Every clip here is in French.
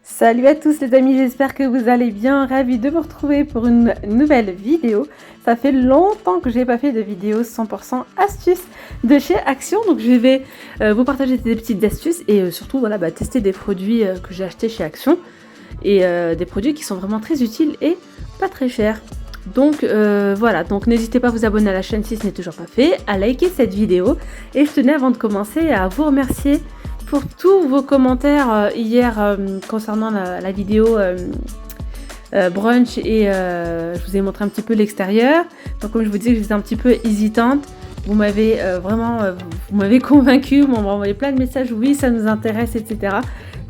Salut à tous les amis, j'espère que vous allez bien, ravie de vous retrouver pour une nouvelle vidéo. Ça fait longtemps que j'ai pas fait de vidéo 100% astuces de chez Action, donc je vais vous partager des petites astuces et surtout voilà, tester des produits que j'ai achetés chez Action et des produits qui sont vraiment très utiles et pas très chers. Donc voilà, donc n'hésitez pas à vous abonner à la chaîne si ce n'est toujours pas fait, à liker cette vidéo et je tenais avant de commencer à vous remercier pour tous vos commentaires hier concernant la vidéo brunch et je vous ai montré un petit peu l'extérieur. Donc comme je vous disais, j'étais un petit peu hésitante. Vous m'avez vous m'avez convaincu, vous m'avez envoyé plein de messages, oui ça nous intéresse, etc.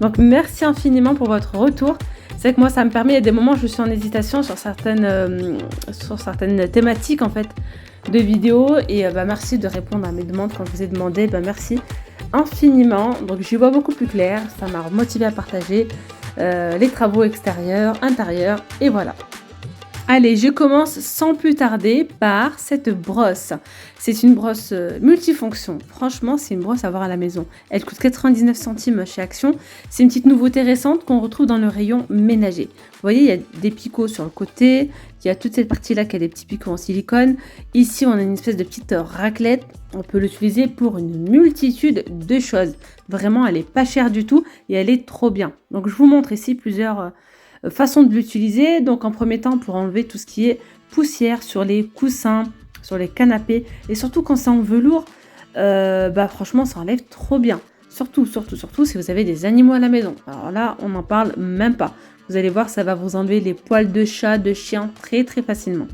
Donc merci infiniment pour votre retour. C'est vrai que moi ça me permet, il y a des moments où je suis en hésitation sur certaines thématiques en fait de vidéos et merci de répondre à mes demandes quand je vous ai demandé, merci infiniment. Donc j'y vois beaucoup plus clair, ça m'a motivé à partager les travaux extérieurs, intérieurs et voilà. Allez, je commence sans plus tarder par cette brosse. C'est une brosse multifonction. Franchement, c'est une brosse à avoir à la maison. Elle coûte 99 centimes chez Action. C'est une petite nouveauté récente qu'on retrouve dans le rayon ménager. Vous voyez, il y a des picots sur le côté. Il y a toute cette partie-là qui a des petits picots en silicone. Ici, on a une espèce de petite raclette. On peut l'utiliser pour une multitude de choses. Vraiment, elle est pas chère du tout et elle est trop bien. Donc, je vous montre ici plusieurs façon de l'utiliser. Donc en premier temps pour enlever tout ce qui est poussière sur les coussins, sur les canapés et surtout quand c'est en velours, franchement ça enlève trop bien. Surtout si vous avez des animaux à la maison. Alors là on n'en parle même pas. Vous allez voir, ça va vous enlever les poils de chat, de chien très très facilement.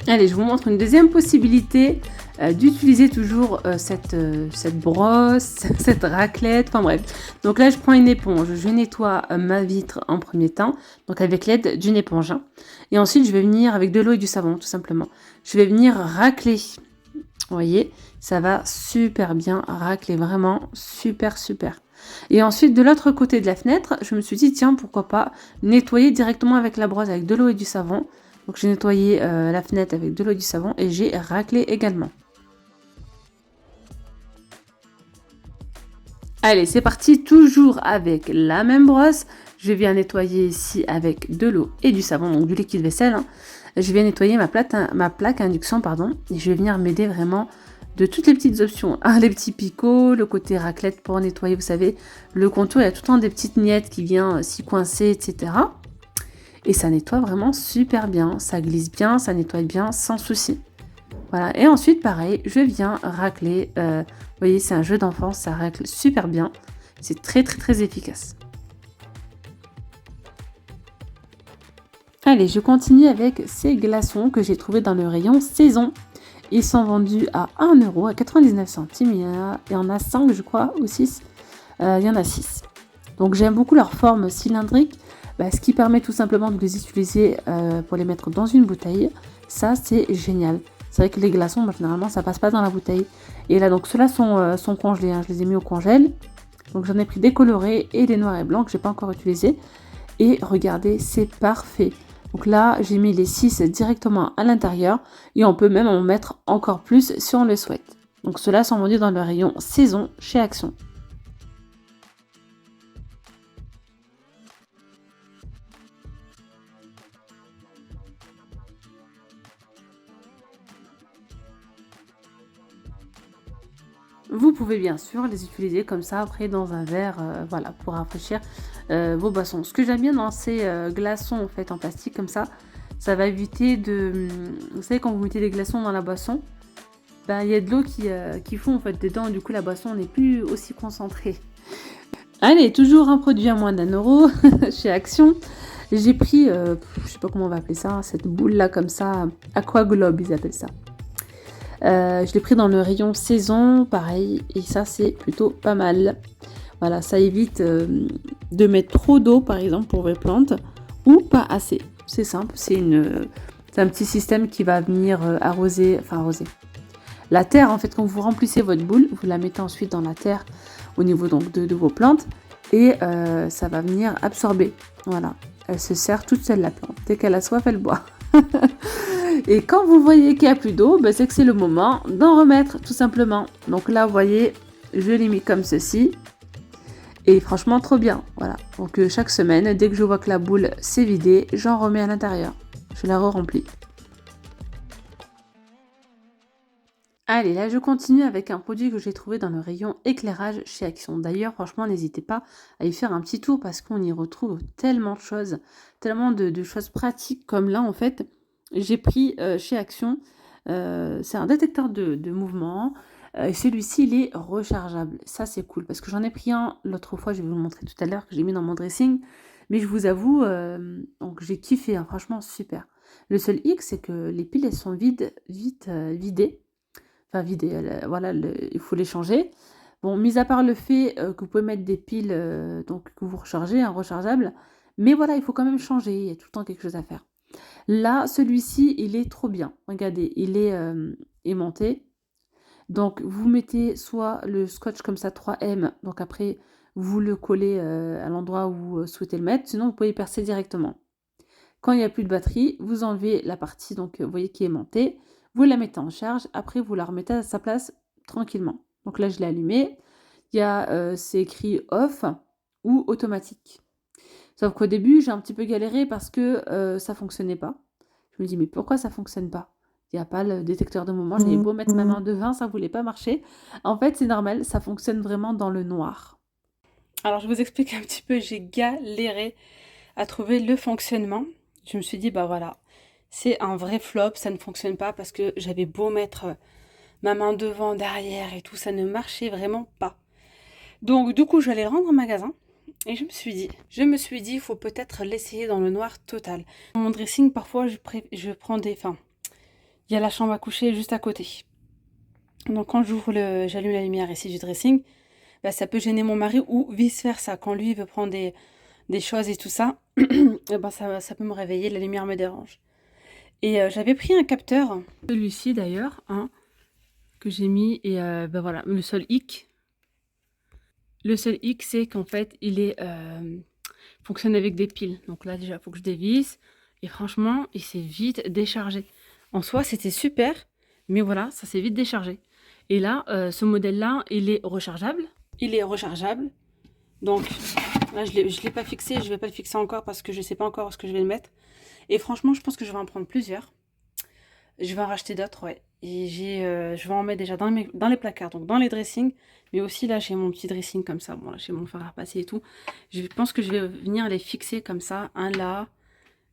Allez, je vous montre une deuxième possibilité d'utiliser toujours cette brosse, cette raclette, enfin bref. Donc là, je prends une éponge, je nettoie ma vitre en premier temps, donc avec l'aide d'une éponge. Et ensuite, je vais venir avec de l'eau et du savon, tout simplement. Je vais venir racler. Vous voyez, ça va super bien racler, vraiment super. Et ensuite, de l'autre côté de la fenêtre, je me suis dit, tiens, pourquoi pas nettoyer directement avec la brosse, avec de l'eau et du savon. Donc j'ai nettoyé la fenêtre avec de l'eau et du savon et j'ai raclé également. Allez, c'est parti, toujours avec la même brosse. Je viens nettoyer ici avec de l'eau et du savon, donc du liquide vaisselle. Je viens nettoyer ma plaque induction, et je vais venir m'aider vraiment de toutes les petites options. Les petits picots, le côté raclette pour nettoyer, vous savez, le contour, il y a tout le temps des petites miettes qui viennent s'y coincer, etc. Et ça nettoie vraiment super bien, ça glisse bien, ça nettoie bien sans souci. Voilà, et ensuite pareil, je viens racler. Vous voyez, c'est un jeu d'enfant, ça racle super bien. C'est très efficace. Allez, je continue avec ces glaçons que j'ai trouvés dans le rayon saison. Ils sont vendus à 1 € à 99 centimes. Il y en a 5, je crois, ou 6. Il y en a 6. Donc j'aime beaucoup leur forme cylindrique. Ce qui permet tout simplement de les utiliser pour les mettre dans une bouteille. Ça, c'est génial. C'est vrai que les glaçons, généralement, ça passe pas dans la bouteille. Et là, donc, ceux-là sont congelés. Je les ai mis au congèle. Donc, j'en ai pris des colorés et des noirs et blancs que j'ai pas encore utilisés. Et regardez, c'est parfait. Donc là, j'ai mis les 6 directement à l'intérieur. Et on peut même en mettre encore plus si on le souhaite. Donc, ceux-là sont vendus dans le rayon saison chez Action. Vous pouvez bien sûr les utiliser comme ça après dans un verre, voilà, pour rafraîchir vos boissons. Ce que j'aime bien dans ces glaçons en fait en plastique comme ça va éviter de... Vous savez quand vous mettez des glaçons dans la boisson, ben, il y a de l'eau qui fond en fait dedans et du coup la boisson n'est plus aussi concentrée. Allez, toujours un produit à moins d'1 € chez Action. J'ai pris, je sais pas comment on va appeler ça, cette boule là comme ça, Aqua Globe ils appellent ça. Je l'ai pris dans le rayon saison, pareil, et ça c'est plutôt pas mal. Voilà, ça évite de mettre trop d'eau par exemple pour vos plantes, ou pas assez. C'est simple, c'est un petit système qui va venir arroser. La terre en fait, quand vous remplissez votre boule, vous la mettez ensuite dans la terre au niveau donc de vos plantes, et ça va venir absorber. Voilà, elle se sert toute seule la plante. Dès qu'elle a soif, elle boit. Et quand vous voyez qu'il n'y a plus d'eau, ben c'est que c'est le moment d'en remettre tout simplement. Donc là, vous voyez, je l'ai mis comme ceci. Et franchement, trop bien. Voilà. Donc chaque semaine, dès que je vois que la boule s'est vidée, j'en remets à l'intérieur. Je la re-remplis. Allez, là je continue avec un produit que j'ai trouvé dans le rayon éclairage chez Action. D'ailleurs, franchement, n'hésitez pas à y faire un petit tour parce qu'on y retrouve tellement de choses, tellement de choses pratiques comme là en fait. J'ai pris chez Action, c'est un détecteur de mouvement. Et celui-ci, il est rechargeable. Ça, c'est cool parce que j'en ai pris un l'autre fois, je vais vous le montrer tout à l'heure, que j'ai mis dans mon dressing. Mais je vous avoue, donc j'ai kiffé, hein, franchement, super. Le seul hic, c'est que les piles, elles sont vite vidées. Enfin, vidées, voilà, il faut les changer. Bon, mis à part le fait que vous pouvez mettre des piles donc, que vous rechargez, un rechargeable. Mais voilà, il faut quand même changer, il y a tout le temps quelque chose à faire. Là, celui-ci, il est trop bien. Regardez, il est aimanté. Donc, vous mettez soit le scotch comme ça 3M, donc après, vous le collez à l'endroit où vous souhaitez le mettre, sinon vous pouvez percer directement. Quand il n'y a plus de batterie, vous enlevez la partie, donc vous voyez qui est aimantée, vous la mettez en charge, après vous la remettez à sa place tranquillement. Donc là, je l'ai allumé. Il y a, c'est écrit off ou automatique. Sauf qu'au début, j'ai un petit peu galéré parce que ça fonctionnait pas. Je me dis, mais pourquoi ça fonctionne pas? Il n'y a pas le détecteur de mouvement. J'avais beau mettre ma main devant, ça ne voulait pas marcher. En fait, c'est normal, ça fonctionne vraiment dans le noir. Alors, je vous explique un petit peu, j'ai galéré à trouver le fonctionnement. Je me suis dit, bah voilà, c'est un vrai flop, ça ne fonctionne pas parce que j'avais beau mettre ma main devant, derrière et tout, ça ne marchait vraiment pas. Donc, du coup, je vais aller le rendre en magasin. Et je me suis dit, il faut peut-être l'essayer dans le noir total. Dans mon dressing, parfois, je prends des... Enfin, il y a la chambre à coucher juste à côté. Donc, quand j'allume la lumière ici du dressing, bah, ça peut gêner mon mari ou vice-versa. Quand lui veut prendre des choses et tout ça, et ben ça peut me réveiller, la lumière me dérange. Et j'avais pris un capteur, celui-ci d'ailleurs, hein, que j'ai mis, et ben voilà, le seul hic, c'est qu'en fait, il est fonctionne avec des piles. Donc là, déjà, il faut que je dévisse. Et franchement, il s'est vite déchargé. En soi, c'était super, mais voilà, ça s'est vite déchargé. Et là, ce modèle-là, il est rechargeable. Donc là, je l'ai pas fixé. Je vais pas le fixer encore parce que je sais pas encore où ce que je vais le mettre. Et franchement, je pense que je vais en prendre plusieurs. Je vais en racheter d'autres, ouais. Et je vais en mettre déjà dans les placards, donc dans les dressings. Mais aussi là, j'ai mon petit dressing comme ça. Bon, là, j'ai mon fer à repasser et tout. Je pense que je vais venir les fixer comme ça. Un là,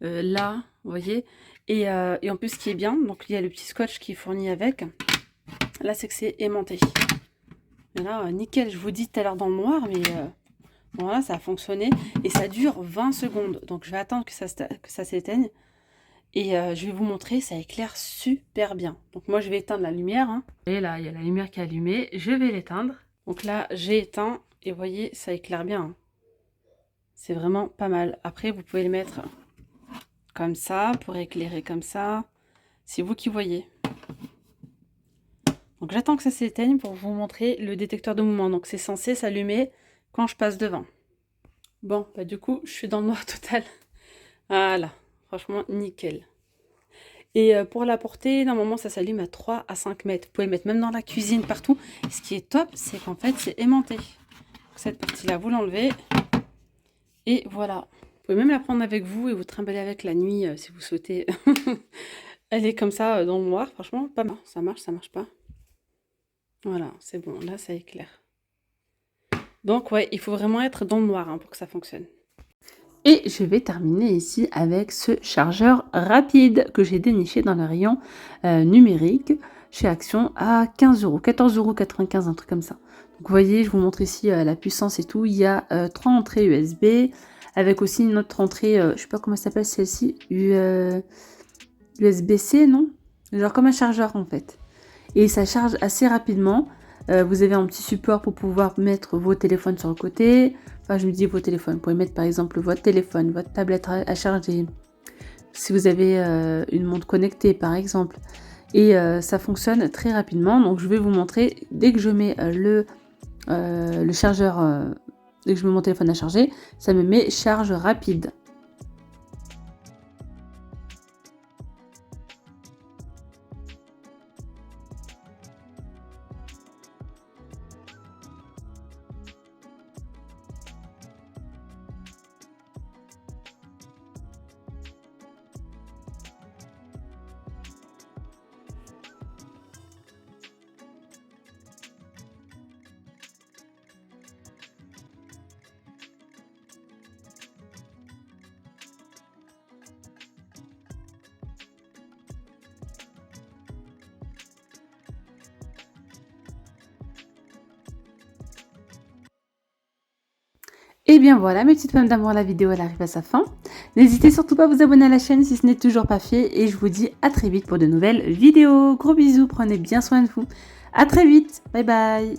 là, vous voyez. Et en plus, ce qui est bien, donc il y a le petit scotch qui est fourni avec. Là, c'est que c'est aimanté. Et là, nickel. Je vous dis tout à l'heure dans le noir, mais voilà, ça a fonctionné. Et ça dure 20 secondes. Donc, je vais attendre que ça s'éteigne. Et je vais vous montrer, ça éclaire super bien. Donc moi, je vais éteindre la lumière. Hein. Et là, il y a la lumière qui est allumée. Je vais l'éteindre. Donc là, j'ai éteint. Et vous voyez, ça éclaire bien. Hein. C'est vraiment pas mal. Après, vous pouvez le mettre comme ça, pour éclairer comme ça. C'est vous qui voyez. Donc j'attends que ça s'éteigne pour vous montrer le détecteur de mouvement. Donc c'est censé s'allumer quand je passe devant. Bon, bah du coup, je suis dans le noir total. Voilà. Franchement, nickel. Et pour la portée, normalement, ça s'allume à 3 à 5 mètres. Vous pouvez le mettre même dans la cuisine, partout. Et ce qui est top, c'est qu'en fait, c'est aimanté. Donc, cette partie-là, vous l'enlevez. Et voilà. Vous pouvez même la prendre avec vous et vous trimballer avec la nuit, si vous souhaitez. Elle est comme ça, dans le noir. Franchement, pas mal. Ça marche pas. Voilà, c'est bon, là ça éclaire. Donc ouais, il faut vraiment être dans le noir pour que ça fonctionne. Et je vais terminer ici avec ce chargeur rapide que j'ai déniché dans le rayon numérique chez Action à 15 €, 14,95 €, un truc comme ça. Donc vous voyez, je vous montre ici la puissance et tout. Il y a 3 entrées USB avec aussi une autre entrée, je sais pas comment ça s'appelle celle-ci, USB-C, non? Genre comme un chargeur en fait. Et ça charge assez rapidement. Vous avez un petit support pour pouvoir mettre vos téléphones sur le côté. Enfin, je me dis vos téléphones. Vous pouvez mettre par exemple votre téléphone, votre tablette à charger. Si vous avez une montre connectée par exemple. Et ça fonctionne très rapidement. Donc je vais vous montrer dès que je mets le chargeur, dès que je mets mon téléphone à charger, ça me met charge rapide. Et bien voilà, mes petites femmes d'amour, la vidéo elle arrive à sa fin. N'hésitez surtout pas à vous abonner à la chaîne si ce n'est toujours pas fait. Et je vous dis à très vite pour de nouvelles vidéos. Gros bisous, prenez bien soin de vous. À très vite, bye bye.